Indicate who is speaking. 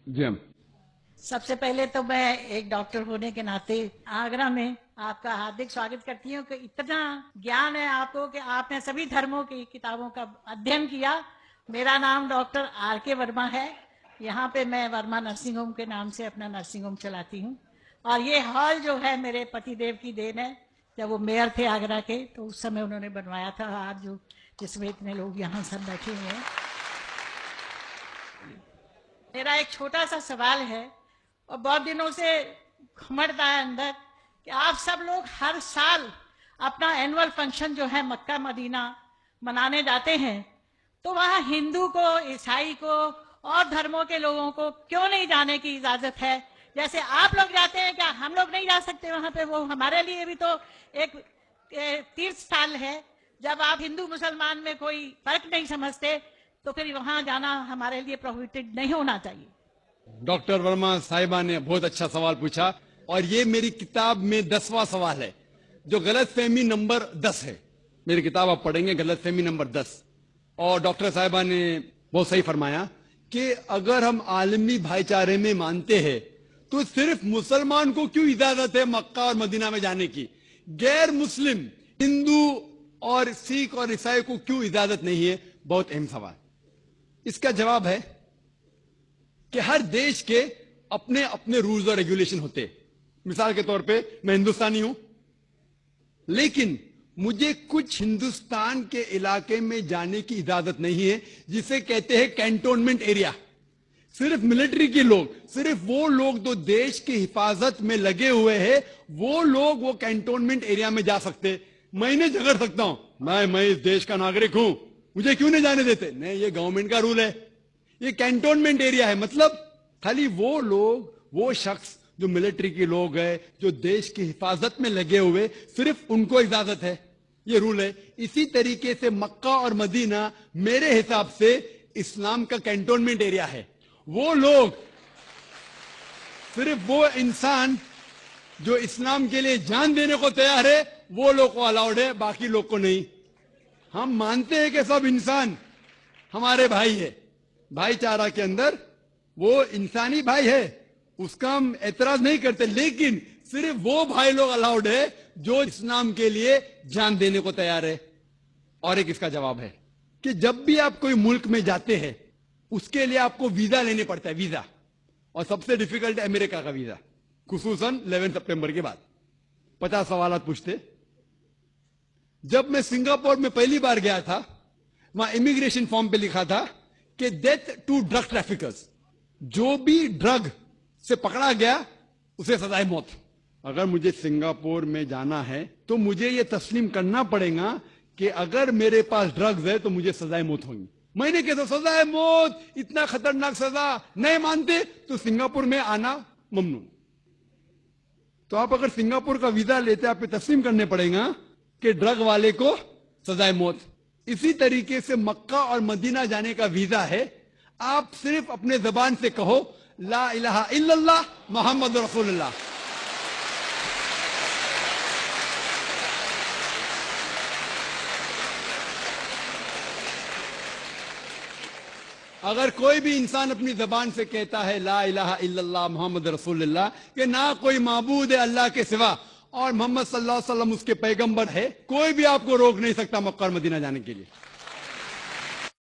Speaker 1: جی ہم
Speaker 2: सबसे पहले तो मैं एक डॉक्टर होने के नाते आगरा में आपका हार्दिक स्वागत करती हूँ कि इतना ज्ञान है आपको कि आपने सभी धर्मों की किताबों का अध्ययन किया। मेरा नाम डॉक्टर आर के वर्मा है। यहाँ पे मैं वर्मा नर्सिंग होम के नाम से अपना नर्सिंग होम चलाती हूँ। और ये हॉल जो है मेरे पतिदेव की देन है। जब वो मेयर थे आगरा के तो उस समय उन्होंने बनवाया था, आज जो जिसमें इतने लोग यहाँ सब बैठे हुए हैं। मेरा एक छोटा सा सवाल है और बहुत दिनों से घुमड़ता है अंदर कि आप सब लोग हर साल अपना एनुअल फंक्शन जो है मक्का मदीना मनाने जाते हैं, तो वहाँ हिंदू को, ईसाई को और धर्मों के लोगों को क्यों नहीं जाने की इजाजत है? जैसे आप लोग जाते हैं, क्या हम लोग नहीं जा सकते वहां पे? वो हमारे लिए भी तो एक तीर्थ स्थल है। जब आप हिंदू मुसलमान में कोई फर्क नहीं समझते तो फिर वहां जाना हमारे लिए प्रोहिबिटेड नहीं होना चाहिए।
Speaker 1: डॉक्टर वर्मा साहिबा ने बहुत अच्छा सवाल पूछा और ये मेरी किताब में 10वां सवाल है, जो गलतफहमी नंबर 10 है। मेरी किताब आप पढ़ेंगे, गलतफहमी नंबर 10। और डॉक्टर साहिबा ने बहुत सही फरमाया कि अगर हम आलमी भाईचारे में मानते हैं तो सिर्फ मुसलमान को क्यों इजाजत है मक्का और मदीना में जाने की, गैर मुस्लिम हिंदू और सिख और ईसाई को क्यों इजाजत नहीं है? बहुत अहम सवाल। इसका जवाब है कि हर देश के अपने अपने रूल्स और रेगुलेशन होते हैं। मिसाल के तौर पे मैं हिंदुस्तानी हूं, लेकिन मुझे कुछ हिंदुस्तान के इलाके में जाने की इजाजत नहीं है जिसे कहते हैं कैंटोनमेंट एरिया। सिर्फ मिलिट्री के लोग, सिर्फ वो लोग जो देश की हिफाजत में लगे हुए हैं, वो लोग वो कैंटोनमेंट एरिया में जा सकते। मैं नहीं झगड़ सकता हूं, मैं इस देश का नागरिक हूं, मुझे क्यों नहीं जाने देते? नहीं, ये गवर्नमेंट का रूल है। ये कैंटोनमेंट एरिया है, मतलब खाली वो लोग, वो शख्स जो मिलिट्री के लोग हैं, जो देश की हिफाजत में लगे हुए, सिर्फ उनको इजाजत है। ये रूल है। इसी तरीके से मक्का और मदीना मेरे हिसाब से इस्लाम का कैंटोनमेंट एरिया है। वो लोग, सिर्फ वो इंसान जो इस्लाम के लिए जान देने को तैयार है, वो लोग को अलाउड है, बाकी लोग को नहीं। हम मानते हैं कि सब इंसान हमारे भाई है, भाईचारा के अंदर वो इंसानी भाई है, उसका हम एतराज नहीं करते, लेकिन सिर्फ वो भाई लोग अलाउड है जो इस्लाम के लिए जान देने को तैयार है। और एक इसका जवाब है कि जब भी आप कोई मुल्क में जाते हैं उसके लिए आपको वीजा लेने पड़ता है, वीजा। और सबसे डिफिकल्ट है अमेरिका का वीजा, खुसूसन 11 सितंबर के बाद। 50 सवाल पूछते। जब मैं सिंगापुर में पहली बार गया था, वहां इमिग्रेशन फॉर्म पे लिखा था कि डेथ टू ड्रग ट्रैफिकर्स, जो भी ड्रग से पकड़ा गया उसे सजाए मौत। अगर मुझे सिंगापुर में जाना है तो मुझे यह तस्लीम करना पड़ेगा कि अगर मेरे पास ड्रग्स है तो मुझे सजाए मौत होगी। मैंने कहता सजाए मौत, इतना खतरनाक सजा, नहीं मानते तो सिंगापुर में आना ममनू। तो आप अगर सिंगापुर का वीजा लेते, आपको तस्लीम करने पड़ेगा कि ड्रग वाले को सजाए मौत। इसी तरीके से मक्का और मदीना जाने का वीजा है। आप सिर्फ अपने जबान से कहो ला इलाहा इल्लल्लाह मोहम्मद रसूलुल्लाह। अगर कोई भी इंसान अपनी जबान से कहता है ला इलाहा इल्लल्लाह मोहम्मद रसूलुल्लाह, कि ना कोई माबूद है अल्लाह के सिवा और मोहम्मद सल्लल्लाहु अलैहि वसल्लम उसके पैगंबर है, कोई भी आपको रोक नहीं सकता मक्का और मदीना जाने के लिए।